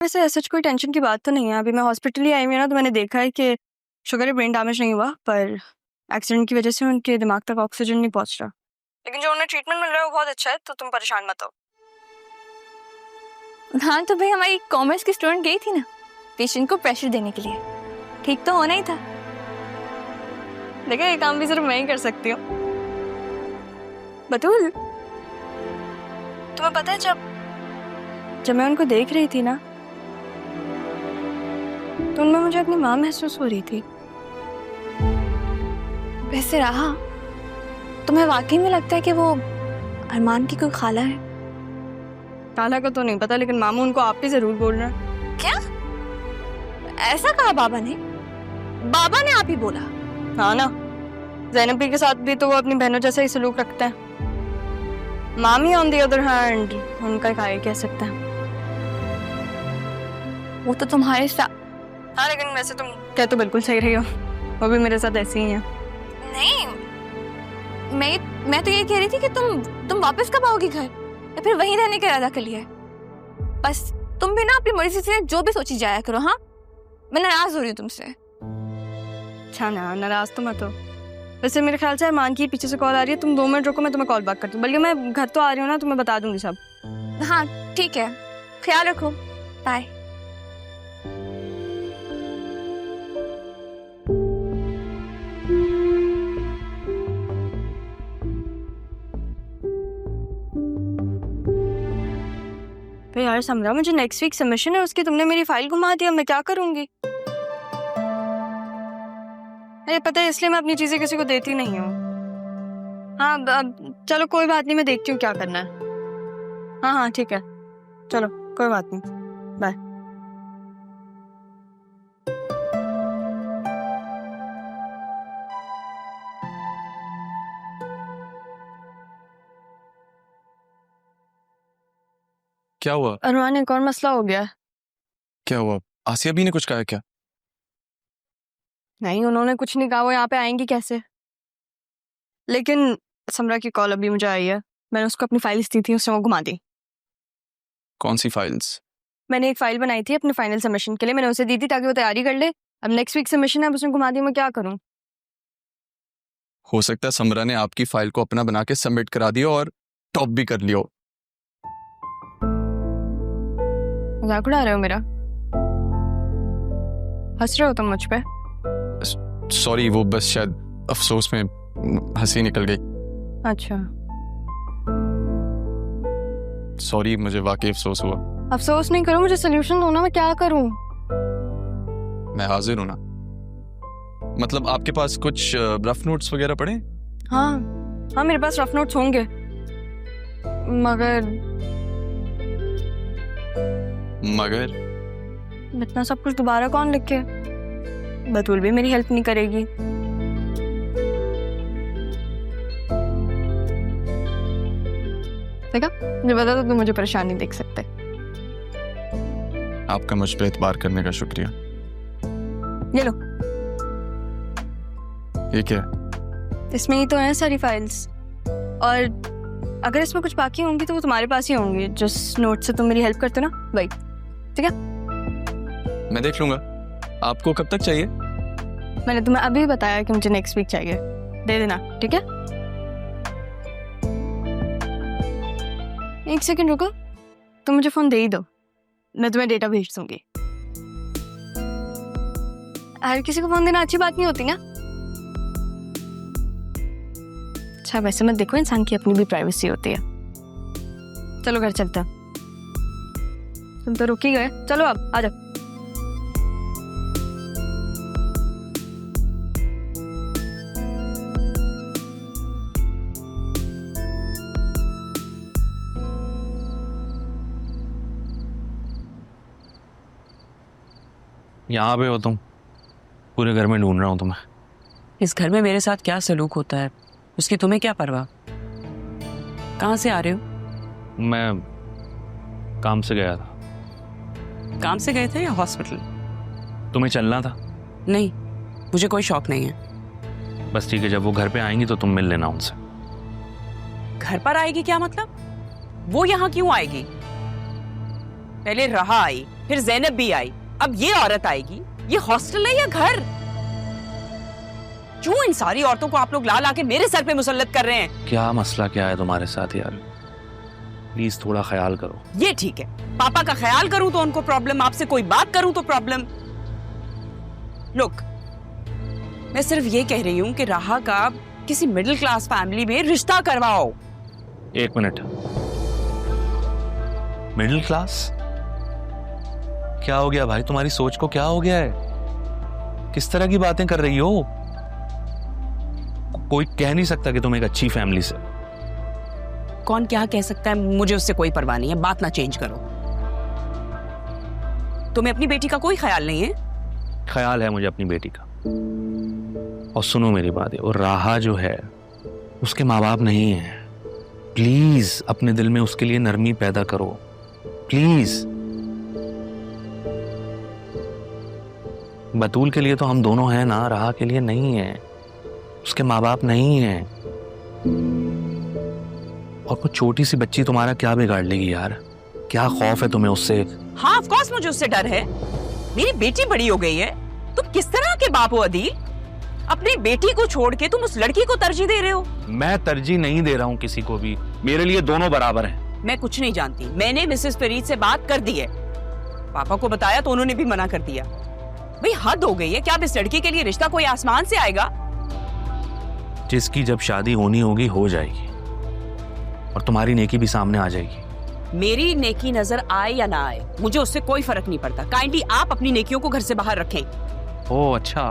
वैसे सच कोई टेंशन की बात तो नहीं है। अभी मैं हॉस्पिटल ही आई हुई हूँ ना, तो मैंने देखा है कि शुगर ब्रेन डैमेज नहीं हुआ, पर एक्सीडेंट की वजह से उनके दिमाग तक ऑक्सीजन नहीं पहुंच रहा। लेकिन जो उन्हें ट्रीटमेंट मिल रहा है वो बहुत अच्छा है, तो तुम परेशान मत हो। हाँ तो भाई हमारी कॉमर्स की स्टूडेंट गई थी ना पेशेंट को प्रेशर देने के लिए, ठीक तो होना ही था। देखा, ये काम भी सिर्फ मैं ही कर सकती हूँ। बतूल, तुम्हें पता है जब मैं उनको देख रही थी ना, तो उनमें मुझे अपनी माँ महसूस हो रही थी। वैसे रहा, तुम्हें वाकई में लगता है कि वो अरमान की कोई खाला है? खाला का तो नहीं पता, लेकिन मामू उनको आप ही जरूर बोल रहा है। क्या ऐसा कहा बाबा ने? बाबा ने आप ही बोला? हाँ ना, ज़ैनबी के साथ भी तो वो अपनी बहनों जैसा ही सलूक रखते हैं। मामी ऑन द अदर हैंड उनका क्या कह सकते हैं। वो तो तुम्हारे साथ। हाँ, लेकिन वैसे तुम कह तो बिल्कुल सही रही हो, वो भी मेरे साथ ऐसे ही है। नहीं, मैं तो ये कह रही थी कि तुम वापस कब आओगी घर, या फिर वहीं रहने का इरादा कर लिया है? बस तुम भी ना अपनी मर्जी से जो भी सोची जाया करो। हाँ, मैं नाराज हो रही हूँ तुमसे। अच्छा ना, नाराज तो मत हो। वैसे मेरे ख्याल से अरमान की पीछे से कॉल आ रही है, तुम 2 मिनट रुको, मैं तुम्हें कॉल बैक करती हूँ। बल्कि मैं घर तो आ रही हूँ ना, तो मैं बता दूंगी सब। हाँ ठीक है, ख्याल रखो, बाय। तो यार समरा, मुझे नेक्स्ट वीक सबमिशन है उसकी, तुमने मेरी फाइल घुमा दी, अब मैं क्या करूंगी? अरे पता है, इसलिए मैं अपनी चीजें किसी को देती नहीं हूँ। हाँ अब चलो कोई बात नहीं, मैं देखती हूँ क्या करना है। हाँ हाँ ठीक है, चलो कोई बात नहीं, बाय। क्या हुआ? अरमान, एक और मसला हो गया। क्या हुआ? आसिया भी ने कुछ कहा क्या? नहीं, उन्होंने कुछ नहीं कहा, वो यहाँ पे आएंगी कैसे। लेकिन समरा की कॉल अभी मुझे आई है, मैंने उसको अपनी फाइल्स दी थी, उसने वो घुमा दी। कौन सी फाइल्स? मैंने एक फाइल बनाई थी अपने फाइनल सबमिशन के लिए, मैंने उसे दी थी ताकि वो तैयारी कर ले। अब नेक्स्ट वीक सबमिशन है, अब उसने घुमा दी, मैं क्या करूँ? हो सकता है समरा ने आपकी फाइल को अपना बना के सबमिट करा दिया और टॉप भी कर लियो। मजाक उड़ा रहे हो मेरा? हंस रहे हो तुम मुझ पे? सॉरी, वो बस शायद अफसोस में हंसी निकल गई। अच्छा, सॉरी, मुझे वाकई अफसोस हुआ। अफसोस नहीं करो, मुझे सोल्यूशन दो ना, मैं क्या करूं? मैं हाजिर हूं ना। मतलब आपके पास कुछ रफ नोट्स वगैरह पड़े? हाँ हाँ, मेरे पास रफ नोट्स होंगे, मगर इतना सब कुछ दोबारा कौन लिखे? बतूल भी मेरी हेल्प नहीं करेगी। देखा, मुझे बता दो, तुम मुझे परेशान नहीं देख सकते। आपका मुझ पे एतबार करने का शुक्रिया। ये लो। ये क्या है? इसमें ही तो है सारी फाइल्स, और अगर इसमें कुछ बाकी होंगी तो वो तुम्हारे पास ही होंगी, जिस नोट से तुम मेरी हेल्प करते हो ना, वही। ठीक है, मैं देख लूंगा। आपको कब तक चाहिए? मैंने तुम्हें अभी बताया कि मुझे नेक्स्ट वीक चाहिए, दे देना। ठीक है, 1 सेकंड रुको, तुम मुझे फोन दे ही दो, मैं तुम्हें डेटा भेज दूंगी। हर किसी को फोन देना अच्छी बात नहीं होती ना। अच्छा वैसे मत देखो, इंसान की अपनी भी प्राइवेसी होती है। चलो घर चलते हैं, तुम तो रुक ही गए, चलो अब आ जाओ। यहाँ पे हो तुम? पूरे घर में ढूंढ रहा हूँ तुम्हें। इस घर में मेरे साथ क्या सलूक होता है उसकी तुम्हें क्या परवाह? कहाँ से आ रहे हो? मैं काम से गया था। काम से गए थे या हॉस्पिटल? तुम्हें चलना था? नहीं, मुझे कोई शौक नहीं है। बस ठीक है, जब वो घर पे आएंगी तो तुम मिल लेना उनसे। घर पर आएगी क्या मतलब? वो यहाँ क्यों आएगी? पहले रहा आई, फिर ज़ैनब भी आई, अब ये औरत आएगी। ये हॉस्टल है या घर? क्यों इन सारी औरतों को आप लोग ला ला के मेरे सर पे मुसल्लत कर रहे हैं? क्या मसला क्या है तुम्हारे साथ यार? प्लीज थोड़ा ख्याल करो। ये ठीक है, पापा का ख्याल करूं तो उनको प्रॉब्लम, आपसे कोई बात करूं तो प्रॉब्लम। लुक, मैं सिर्फ ये कह रही हूं कि राहा का किसी मिडिल क्लास फैमिली में रिश्ता करवाओ। एक मिनट, मिडिल क्लास क्या हो गया भाई? तुम्हारी सोच को क्या हो गया है? किस तरह की बातें कर रही हो? कोई कह नहीं सकता कि तुम एक अच्छी फैमिली से। कौन क्या कह सकता है, मुझे उससे कोई परवाह नहीं है, बात ना चेंज करो। तुम्हें अपनी बेटी का कोई ख्याल नहीं है? ख्याल है मुझे अपनी बेटी का। और सुनो मेरी बात, और राहा जो है उसके माँ बाप नहीं है। प्लीज अपने दिल में उसके लिए नरमी पैदा करो, प्लीज। बतूल के लिए तो हम दोनों हैं ना, राहा के लिए नहीं है। उसके माँ बाप नहीं है। और वो छोटी सी बच्ची तुम्हारा क्या बिगाड़ लेगी यार? क्या खौफ है तुम्हें उससे? हाँ, ऑफ कोर्स मुझे उससे डर है। मेरी बेटी बड़ी हो गई है। तुम किस तरह के बाप हो अदील? अपनी बेटी को छोड़ के तुम उस लड़की को तरजीह दे रहे हो। मैं तरजीह नहीं दे रहा हूँ किसी को भी, मेरे लिए दोनों बराबर हैं। मैं कुछ नहीं जानती। मैंने मिसेस फरीद से बात कर दी है, पापा को बताया तो उन्होंने भी मना कर दिया। भाई हद हो गई है। क्या अब इस लड़की के लिए रिश्ता कोई आसमान से आएगा? जिसकी जब शादी होनी होगी हो जाएगी, और तुम्हारी नेकी भी सामने आ जाएगी। मेरी नेकी नजर आए या ना आए, मुझे उससे कोई फर्क नहीं पड़ता। काइंडली आप अपनी नेकियों को घर से बाहर रखें। ओह अच्छा,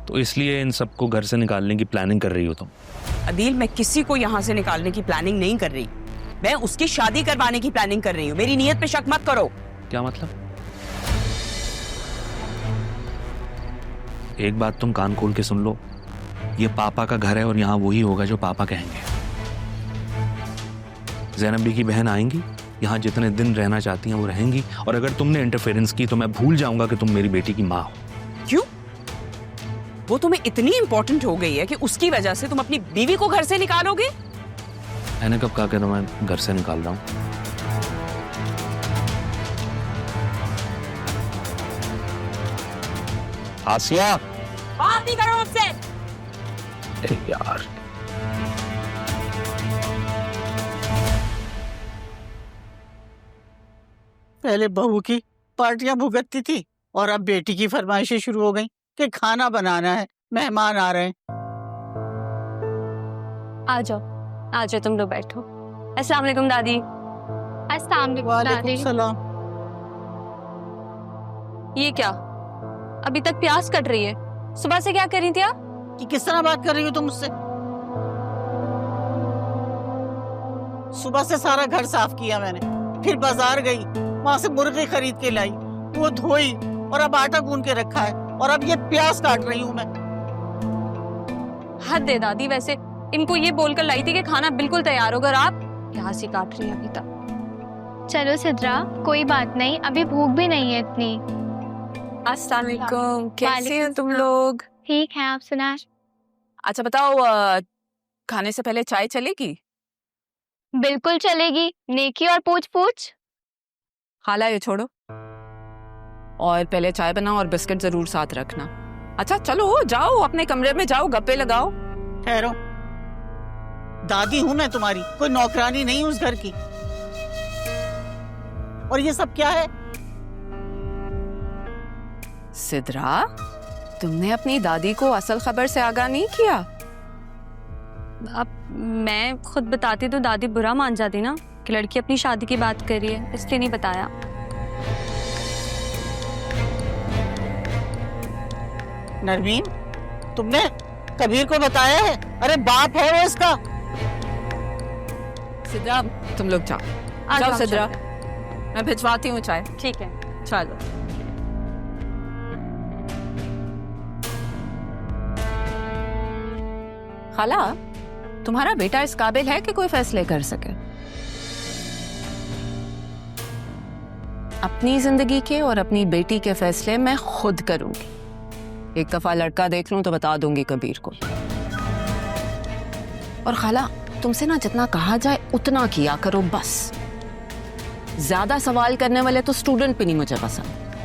तो इसलिए इन सबको घर से निकालने की प्लानिंग कर रही हो तुम? अदील, मैं किसी को यहाँ से निकालने की प्लानिंग नहीं कर रही। मैं उसकी शादी करवाने की प्लानिंग कर रही हूँ। मेरी नीयत पे शक मत करो। क्या मतलब? एक बात तुम कान खोल के सुन लो, ये पापा का घर है और यहाँ वही होगा जो पापा कहेंगे। ज़ैनब भी की बहन आएंगी, यहाँ जितने दिन रहना चाहती हैं वो रहेंगी, और अगर तुमने इंटरफेरेंस की तो मैं भूल जाऊंगा कि तुम मेरी बेटी की माँ हो। क्यों? वो तुम्हें इतनी इंपॉर्टेंट हो गई है कि उसकी वजह से तुम अपनी बीवी को घर से निकालोगे? मैंने कब कहा कि मैं घर से निकाल रहा हूँ? आसिया, बात नहीं करो मुझसे। यार पहले बहू की पार्टियां भुगतती थी और अब बेटी की फरमाइशें शुरू हो गई कि खाना बनाना है, मेहमान आ रहे हैं। आ जाओ तुम लोग बैठो। अस्सलाम वालेकुम दादी। अस्सलाम वालेकुम दादी। वालेकुम सलाम। ये क्या, अभी तक प्याज कट रही है? सुबह से क्या कर रही थी आप? कि किस तरह बात कर रही हो तुम मुझसे? सुबह से सारा घर साफ किया मैंने, फिर बाजार गई, वहां से मुर्गी खरीद के लाई, वो धोई और अब आटा गूंद के रखा है, और अब ये प्याज काट रही हूँ मैं। हद है दादी। वैसे इनको ये बोलकर लाई थी कि खाना बिल्कुल तैयार होगा, और आप प्याज ही काट रही हैं अभी तक। चलो सिद्रा, कोई बात नहीं, अभी भूख भी नहीं है इतनी। अस्सलाम वालेकुम, कैसे हो तुम वालेकुम लोग? ठीक है, आप सुना? अच्छा बताओ, खाने से पहले चाय चलेगी? बिल्कुल चलेगी। नेकी और पूछ पूछ। खाला ये छोड़ो, और पहले चाय बनाओ और बिस्किट जरूर साथ रखना। अच्छा चलो जाओ, अपने कमरे में जाओ, गप्पे लगाओ। ठहरो, दादी हूँ मैं तुम्हारी, कोई नौकरानी नहीं हूँ उस घर की। और ये सब क्या है? सिद्रा, तुमने अपनी दादी को असल खबर से आगाह नहीं किया? अब मैं खुद बताती तो दादी बुरा मान जाती ना कि लड़की अपनी शादी की बात कर रही है, इसलिए नहीं बताया। नरमीन, तुमने कबीर को बताया है? अरे बाप है वो इसका। सिद्रा, तुम लोग जाओ। आ जाओ जाओ, सिद्रा, मैं भिजवाती हूँ चाय। ठीक है। चलो। खाला, तुम्हारा बेटा इस काबिल है कि कोई फैसले कर सके? अपनी जिंदगी के और अपनी बेटी के फैसले मैं खुद करूंगी। एक दफा लड़का देख लूं तो बता दूंगी कबीर को। और खाला, तुमसे ना जितना कहा जाए उतना किया करो बस। ज्यादा सवाल करने वाले तो स्टूडेंट भी नहीं मुझे पसंद।